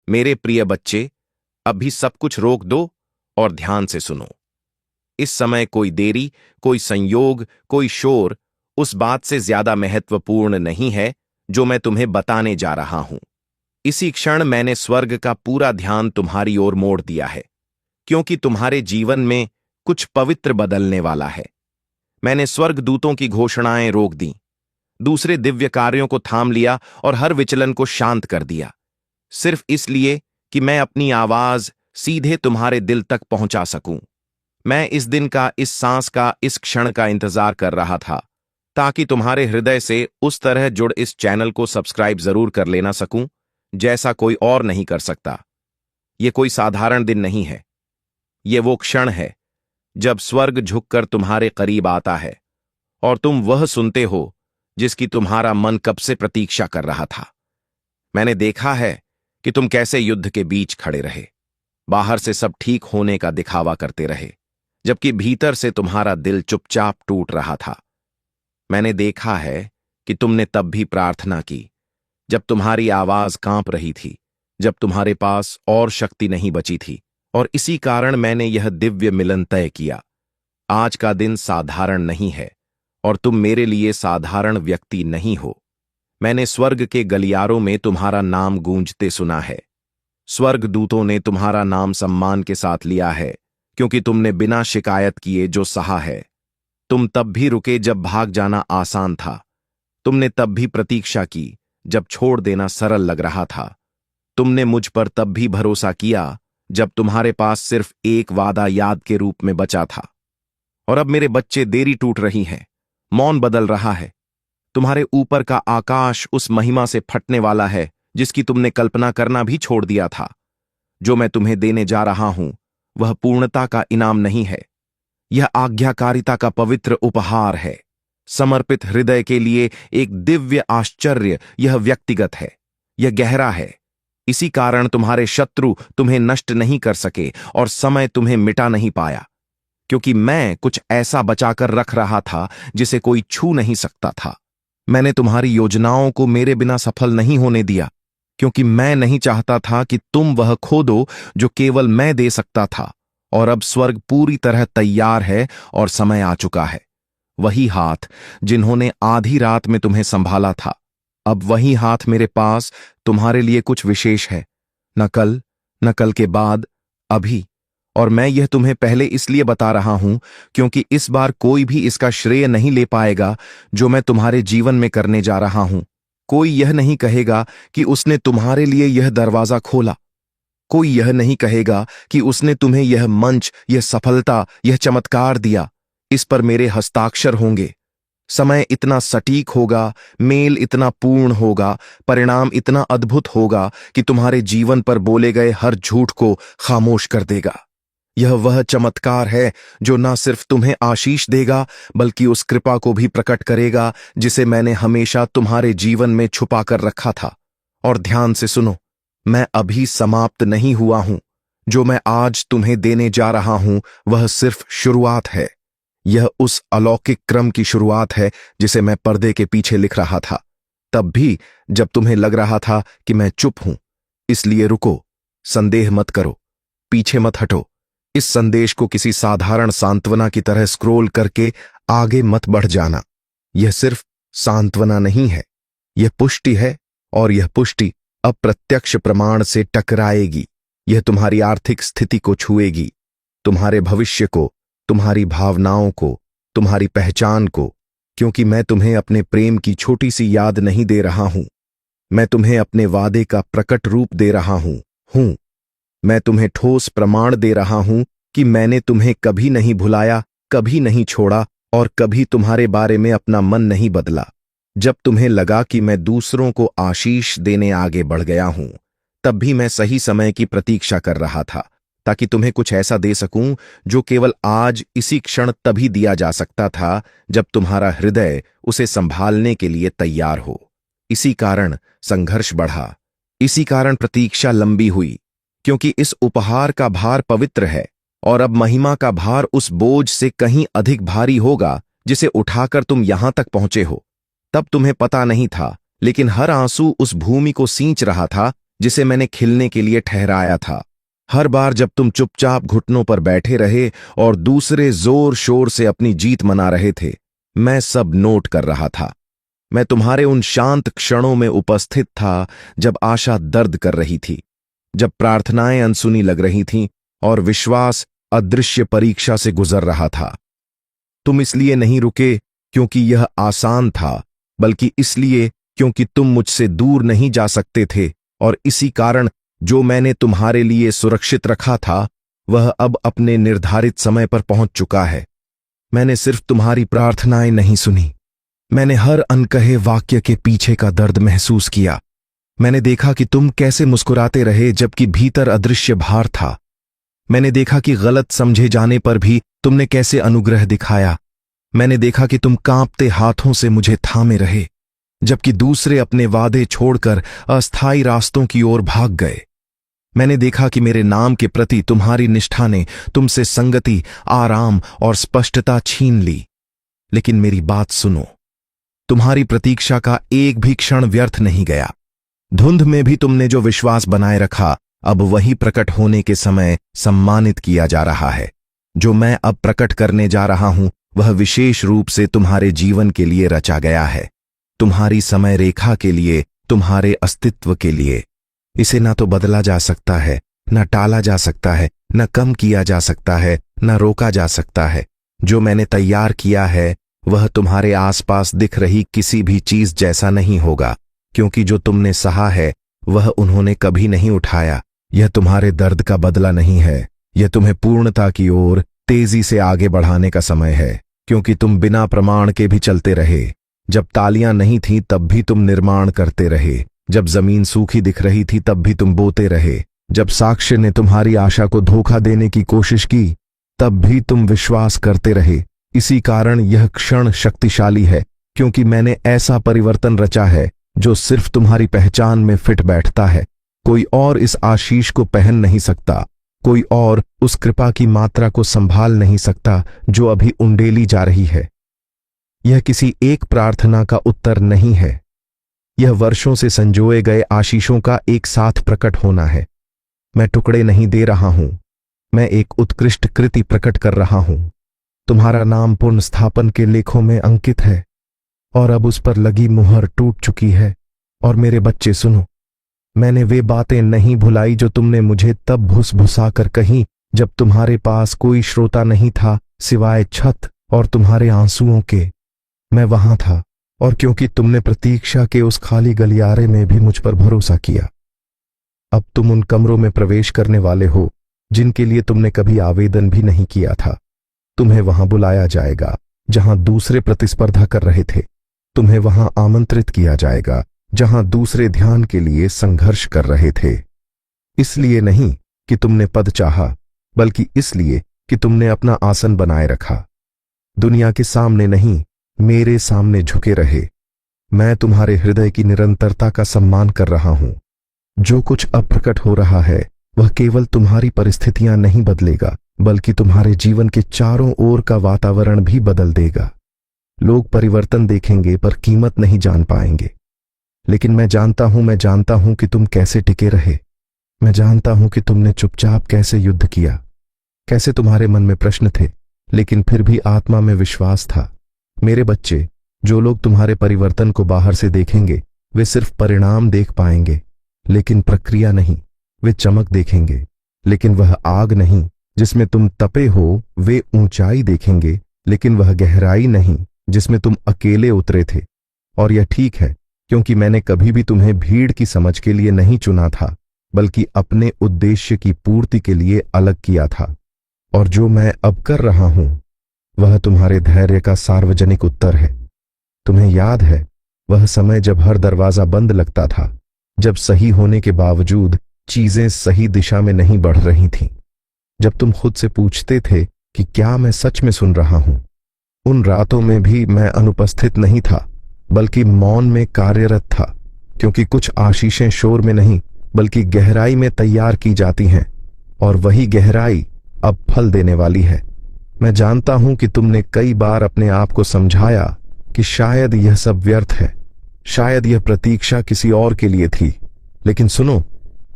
मेरे प्रिय बच्चे, अभी सब कुछ रोक दो और ध्यान से सुनो। इस समय कोई देरी, कोई संयोग, कोई शोर उस बात से ज्यादा महत्वपूर्ण नहीं है जो मैं तुम्हें बताने जा रहा हूं। इसी क्षण मैंने स्वर्ग का पूरा ध्यान तुम्हारी ओर मोड़ दिया है, क्योंकि तुम्हारे जीवन में कुछ पवित्र बदलने वाला है। मैंने स्वर्गदूतों की घोषणाएं रोक दी, दूसरे दिव्य कार्यों को थाम लिया और हर विचलन को शांत कर दिया, सिर्फ इसलिए कि मैं अपनी आवाज सीधे तुम्हारे दिल तक पहुंचा सकूं। मैं इस दिन का, इस सांस का, इस क्षण का इंतजार कर रहा था, ताकि तुम्हारे हृदय से उस तरह जुड़ इस चैनल को सब्सक्राइब जरूर कर लेना सकूं जैसा कोई और नहीं कर सकता। यह कोई साधारण दिन नहीं है, यह वो क्षण है जब स्वर्ग झुककर तुम्हारे करीब आता है और तुम वह सुनते हो जिसकी तुम्हारा मन कब से प्रतीक्षा कर रहा था। मैंने देखा है कि तुम कैसे युद्ध के बीच खड़े रहे, बाहर से सब ठीक होने का दिखावा करते रहे, जबकि भीतर से तुम्हारा दिल चुपचाप टूट रहा था। मैंने देखा है कि तुमने तब भी प्रार्थना की जब तुम्हारी आवाज कांप रही थी, जब तुम्हारे पास और शक्ति नहीं बची थी, और इसी कारण मैंने यह दिव्य मिलन तय किया। आज का दिन साधारण नहीं है और तुम मेरे लिए साधारण व्यक्ति नहीं हो। मैंने स्वर्ग के गलियारों में तुम्हारा नाम गूंजते सुना है। स्वर्गदूतों ने तुम्हारा नाम सम्मान के साथ लिया है, क्योंकि तुमने बिना शिकायत किए जो सहा है। तुम तब भी रुके जब भाग जाना आसान था। तुमने तब भी प्रतीक्षा की जब छोड़ देना सरल लग रहा था। तुमने मुझ पर तब भी भरोसा किया जब तुम्हारे पास सिर्फ एक वादा याद के रूप में बचा था। और अब मेरे बच्चे, देरी टूट रही है, मौन बदल रहा है। तुम्हारे ऊपर का आकाश उस महिमा से फटने वाला है जिसकी तुमने कल्पना करना भी छोड़ दिया था। जो मैं तुम्हें देने जा रहा हूं वह पूर्णता का इनाम नहीं है, यह आज्ञाकारिता का पवित्र उपहार है। समर्पित हृदय के लिए एक दिव्य आश्चर्य। यह व्यक्तिगत है, यह गहरा है। इसी कारण तुम्हारे शत्रु तुम्हें नष्ट नहीं कर सके और समय तुम्हें मिटा नहीं पाया, क्योंकि मैं कुछ ऐसा बचाकर रख रहा था जिसे कोई छू नहीं सकता था। मैंने तुम्हारी योजनाओं को मेरे बिना सफल नहीं होने दिया, क्योंकि मैं नहीं चाहता था कि तुम वह खो दो जो केवल मैं दे सकता था। और अब स्वर्ग पूरी तरह तैयार है और समय आ चुका है। वही हाथ जिन्होंने आधी रात में तुम्हें संभाला था, अब वही हाथ मेरे पास तुम्हारे लिए कुछ विशेष है। न कल, न कल के बाद, अभी। और मैं यह तुम्हें पहले इसलिए बता रहा हूं क्योंकि इस बार कोई भी इसका श्रेय नहीं ले पाएगा जो मैं तुम्हारे जीवन में करने जा रहा हूं। कोई यह नहीं कहेगा कि उसने तुम्हारे लिए यह दरवाजा खोला। कोई यह नहीं कहेगा कि उसने तुम्हें यह मंच, यह सफलता, यह चमत्कार दिया। इस पर मेरे हस्ताक्षर होंगे। समय इतना सटीक होगा, मेल इतना पूर्ण होगा, परिणाम इतना अद्भुत होगा कि तुम्हारे जीवन पर बोले गए हर झूठ को खामोश कर देगा। यह वह चमत्कार है जो न सिर्फ तुम्हें आशीष देगा बल्कि उस कृपा को भी प्रकट करेगा जिसे मैंने हमेशा तुम्हारे जीवन में छुपा कर रखा था। और ध्यान से सुनो, मैं अभी समाप्त नहीं हुआ हूं। जो मैं आज तुम्हें देने जा रहा हूं वह सिर्फ शुरुआत है। यह उस अलौकिक क्रम की शुरुआत है जिसे मैं पर्दे के पीछे लिख रहा था, तब भी जब तुम्हें लग रहा था कि मैं चुप हूं। इसलिए रुको, संदेह मत करो, पीछे मत हटो। इस संदेश को किसी साधारण सांत्वना की तरह स्क्रॉल करके आगे मत बढ़ जाना। यह सिर्फ सांत्वना नहीं है, यह पुष्टि है, और यह पुष्टि अप्रत्यक्ष प्रमाण से टकराएगी। यह तुम्हारी आर्थिक स्थिति को छुएगी, तुम्हारे भविष्य को, तुम्हारी भावनाओं को, तुम्हारी पहचान को, क्योंकि मैं तुम्हें अपने प्रेम की छोटी सी याद नहीं दे रहा हूं, मैं तुम्हें अपने वादे का प्रकट रूप दे रहा हूं। मैं तुम्हें ठोस प्रमाण दे रहा हूं कि मैंने तुम्हें कभी नहीं भुलाया, कभी नहीं छोड़ा और कभी तुम्हारे बारे में अपना मन नहीं बदला। जब तुम्हें लगा कि मैं दूसरों को आशीष देने आगे बढ़ गया हूं, तब भी मैं सही समय की प्रतीक्षा कर रहा था, ताकि तुम्हें कुछ ऐसा दे सकूं जो केवल आज, इसी क्षण तभी दिया जा सकता था जब तुम्हारा हृदय उसे संभालने के लिए तैयार हो। इसी कारण संघर्ष बढ़ा, इसी कारण प्रतीक्षा लंबी हुई, क्योंकि इस उपहार का भार पवित्र है और अब महिमा का भार उस बोझ से कहीं अधिक भारी होगा जिसे उठाकर तुम यहां तक पहुंचे हो। तब तुम्हें पता नहीं था, लेकिन हर आंसू उस भूमि को सींच रहा था जिसे मैंने खिलने के लिए ठहराया था। हर बार जब तुम चुपचाप घुटनों पर बैठे रहे और दूसरे जोर शोर से अपनी जीत मना रहे थे, मैं सब नोट कर रहा था। मैं तुम्हारे उन शांत क्षणों में उपस्थित था जब आशा दर्द कर रही थी, जब प्रार्थनाएं अनसुनी लग रही थीं और विश्वास अदृश्य परीक्षा से गुजर रहा था। तुम इसलिए नहीं रुके क्योंकि यह आसान था, बल्कि इसलिए क्योंकि तुम मुझसे दूर नहीं जा सकते थे, और इसी कारण जो मैंने तुम्हारे लिए सुरक्षित रखा था वह अब अपने निर्धारित समय पर पहुंच चुका है। मैंने सिर्फ तुम्हारी प्रार्थनाएं नहीं सुनी, मैंने हर अनकहे वाक्य के पीछे का दर्द महसूस किया। मैंने देखा कि तुम कैसे मुस्कुराते रहे जबकि भीतर अदृश्य भार था। मैंने देखा कि गलत समझे जाने पर भी तुमने कैसे अनुग्रह दिखाया। मैंने देखा कि तुम कांपते हाथों से मुझे थामे रहे, जबकि दूसरे अपने वादे छोड़कर अस्थायी रास्तों की ओर भाग गए। मैंने देखा कि मेरे नाम के प्रति तुम्हारी निष्ठा ने तुमसे संगति, आराम और स्पष्टता छीन ली। लेकिन मेरी बात सुनो, तुम्हारी प्रतीक्षा का एक भी क्षण व्यर्थ नहीं गया। धुंध में भी तुमने जो विश्वास बनाए रखा, अब वही प्रकट होने के समय सम्मानित किया जा रहा है। जो मैं अब प्रकट करने जा रहा हूं वह विशेष रूप से तुम्हारे जीवन के लिए रचा गया है, तुम्हारी समय रेखा के लिए, तुम्हारे अस्तित्व के लिए। इसे ना तो बदला जा सकता है, न टाला जा सकता है, न कम किया जा सकता है, न रोका जा सकता है। जो मैंने तैयार किया है वह तुम्हारे आसपास दिख रही किसी भी चीज जैसा नहीं होगा, क्योंकि जो तुमने सहा है वह उन्होंने कभी नहीं उठाया। यह तुम्हारे दर्द का बदला नहीं है, यह तुम्हें पूर्णता की ओर तेजी से आगे बढ़ाने का समय है, क्योंकि तुम बिना प्रमाण के भी चलते रहे। जब तालियां नहीं थीं तब भी तुम निर्माण करते रहे, जब जमीन सूखी दिख रही थी तब भी तुम बोते रहे, जब साक्ष्य ने तुम्हारी आशा को धोखा देने की कोशिश की तब भी तुम विश्वास करते रहे। इसी कारण यह क्षण शक्तिशाली है, क्योंकि मैंने ऐसा परिवर्तन रचा है जो सिर्फ तुम्हारी पहचान में फिट बैठता है। कोई और इस आशीष को पहन नहीं सकता, कोई और उस कृपा की मात्रा को संभाल नहीं सकता जो अभी उंडेली जा रही है। यह किसी एक प्रार्थना का उत्तर नहीं है, यह वर्षों से संजोए गए आशीषों का एक साथ प्रकट होना है। मैं टुकड़े नहीं दे रहा हूं, मैं एक उत्कृष्ट कृति प्रकट कर रहा हूं। तुम्हारा नाम पुनः स्थापन के लेखों में अंकित है और अब उस पर लगी मुहर टूट चुकी है। और मेरे बच्चे सुनो, मैंने वे बातें नहीं भुलाई जो तुमने मुझे तब भुसभुसा कर कहीं जब तुम्हारे पास कोई श्रोता नहीं था सिवाय छत और तुम्हारे आंसुओं के। मैं वहां था, और क्योंकि तुमने प्रतीक्षा के उस खाली गलियारे में भी मुझ पर भरोसा किया। अब तुम उन कमरों में प्रवेश करने वाले हो जिनके लिए तुमने कभी आवेदन भी नहीं किया था। तुम्हें वहां बुलाया जाएगा जहां दूसरे प्रतिस्पर्धा कर रहे थे, तुम्हें वहां आमंत्रित किया जाएगा जहां दूसरे ध्यान के लिए संघर्ष कर रहे थे। इसलिए नहीं कि तुमने पद चाहा, बल्कि इसलिए कि तुमने अपना आसन बनाए रखा। दुनिया के सामने नहीं, मेरे सामने झुके रहे। मैं तुम्हारे हृदय की निरंतरता का सम्मान कर रहा हूं। जो कुछ अब प्रकट हो रहा है वह केवल तुम्हारी परिस्थितियां नहीं बदलेगा, बल्कि तुम्हारे जीवन के चारों ओर का वातावरण भी बदल देगा। लोग परिवर्तन देखेंगे पर कीमत नहीं जान पाएंगे, लेकिन मैं जानता हूं कि तुम कैसे टिके रहे। मैं जानता हूं कि तुमने चुपचाप कैसे युद्ध किया, कैसे तुम्हारे मन में प्रश्न थे लेकिन फिर भी आत्मा में विश्वास था। मेरे बच्चे, जो लोग तुम्हारे परिवर्तन को बाहर से देखेंगे वे सिर्फ परिणाम देख पाएंगे, लेकिन प्रक्रिया नहीं। वे चमक देखेंगे, लेकिन वह आग नहीं जिसमें तुम तपे हो। वे ऊंचाई देखेंगे, लेकिन वह गहराई नहीं जिसमें तुम अकेले उतरे थे। और यह ठीक है, क्योंकि मैंने कभी भी तुम्हें भीड़ की समझ के लिए नहीं चुना था, बल्कि अपने उद्देश्य की पूर्ति के लिए अलग किया था। और जो मैं अब कर रहा हूं वह तुम्हारे धैर्य का सार्वजनिक उत्तर है। तुम्हें याद है वह समय जब हर दरवाजा बंद लगता था, जब सही होने के बावजूद चीजें सही दिशा में नहीं बढ़ रही थीं, जब तुम खुद से पूछते थे कि क्या मैं सच में सुन रहा हूं। उन रातों में भी मैं अनुपस्थित नहीं था, बल्कि मौन में कार्यरत था, क्योंकि कुछ आशीषें शोर में नहीं बल्कि गहराई में तैयार की जाती हैं, और वही गहराई अब फल देने वाली है। मैं जानता हूं कि तुमने कई बार अपने आप को समझाया कि शायद यह सब व्यर्थ है, शायद यह प्रतीक्षा किसी और के लिए थी। लेकिन सुनो,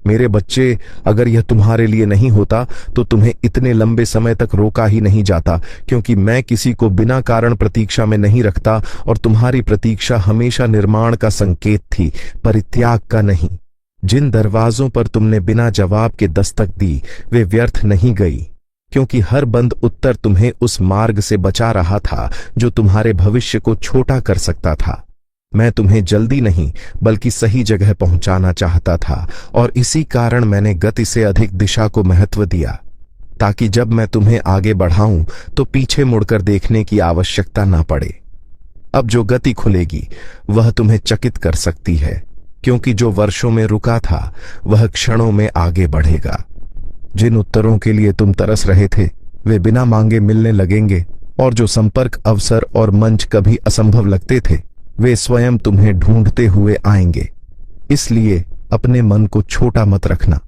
मेरे बच्चे, अगर यह तुम्हारे लिए नहीं होता तो तुम्हें इतने लंबे समय तक रोका ही नहीं जाता, क्योंकि मैं किसी को बिना कारण प्रतीक्षा में नहीं रखता और तुम्हारी प्रतीक्षा हमेशा निर्माण का संकेत थी, परित्याग का नहीं। जिन दरवाजों पर तुमने बिना जवाब के दस्तक दी वे व्यर्थ नहीं गई, क्योंकि हर बंद उत्तर तुम्हें उस मार्ग से बचा रहा था जो तुम्हारे भविष्य को छोटा कर सकता था। मैं तुम्हें जल्दी नहीं बल्कि सही जगह पहुंचाना चाहता था, और इसी कारण मैंने गति से अधिक दिशा को महत्व दिया, ताकि जब मैं तुम्हें आगे बढ़ाऊं तो पीछे मुड़कर देखने की आवश्यकता ना पड़े। अब जो गति खुलेगी वह तुम्हें चकित कर सकती है, क्योंकि जो वर्षों में रुका था वह क्षणों में आगे बढ़ेगा। जिन उत्तरों के लिए तुम तरस रहे थे वे बिना मांगे मिलने लगेंगे, और जो संपर्क, अवसर और मंच कभी असंभव लगते थे वे स्वयं तुम्हें ढूंढते हुए आएंगे। इसलिए अपने मन को छोटा मत रखना,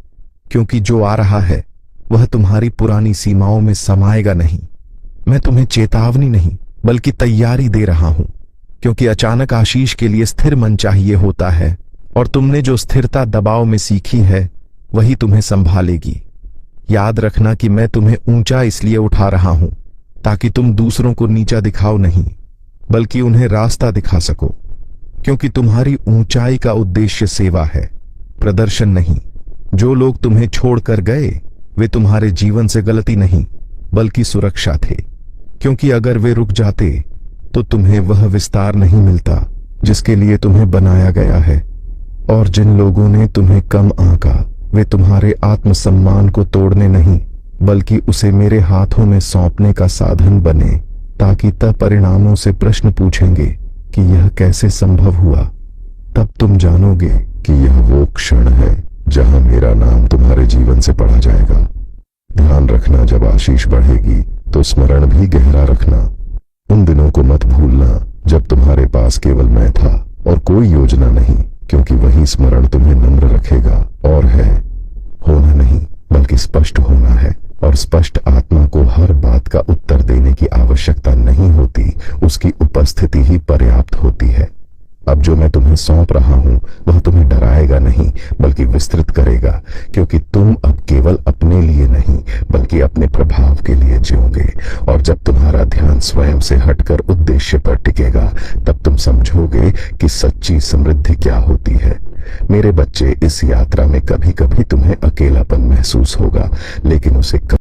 क्योंकि जो आ रहा है वह तुम्हारी पुरानी सीमाओं में समाएगा नहीं। मैं तुम्हें चेतावनी नहीं बल्कि तैयारी दे रहा हूं, क्योंकि अचानक आशीष के लिए स्थिर मन चाहिए होता है, और तुमने जो स्थिरता दबाव में सीखी है वही तुम्हें संभालेगी। याद रखना कि मैं तुम्हें ऊंचा इसलिए उठा रहा हूं ताकि तुम दूसरों को नीचा दिखाओ नहीं, बल्कि उन्हें रास्ता दिखा सको, क्योंकि तुम्हारी ऊंचाई का उद्देश्य सेवा है, प्रदर्शन नहीं। जो लोग तुम्हें छोड़कर गए वे तुम्हारे जीवन से गलती नहीं बल्कि सुरक्षा थे, क्योंकि अगर वे रुक जाते तो तुम्हें वह विस्तार नहीं मिलता जिसके लिए तुम्हें बनाया गया है। और जिन लोगों ने तुम्हें कम आंका वे तुम्हारे आत्मसम्मान को तोड़ने नहीं बल्कि उसे मेरे हाथों में सौंपने का साधन बने, ताकि तब परिणामों से प्रश्न पूछेंगे कि यह कैसे संभव हुआ। तब तुम जानोगे कि यह वो क्षण है जहां मेरा नाम तुम्हारे जीवन से पढ़ा जाएगा। ध्यान रखना, जब आशीष बढ़ेगी तो स्मरण भी गहरा रखना। उन दिनों को मत भूलना जब तुम्हारे पास केवल मैं था और कोई योजना नहीं, क्योंकि वही स्मरण तुम्हें नम्र रखेगा। और है होना नहीं बल्कि स्पष्ट होना है, और स्पष्ट आत्मा को हर बात का उत्तर देने की आवश्यकता नहीं होती, उसकी उपस्थिति ही पर्याप्त होती है। अब जो मैं तुम्हें सौंप रहा हूं वह तुम्हें डराएगा नहीं बल्कि विस्तृत करेगा, क्योंकि तुम अब केवल अपने लिए नहीं बल्कि अपने प्रभाव के लिए जियोगे। और जब तुम्हारा ध्यान स्वयं से हटकर उद्देश्य पर टिकेगा तब तुम समझोगे कि सच्ची समृद्धि क्या होती है। मेरे बच्चे, इस यात्रा में कभी कभी तुम्हें अकेलापन महसूस होगा, लेकिन उसे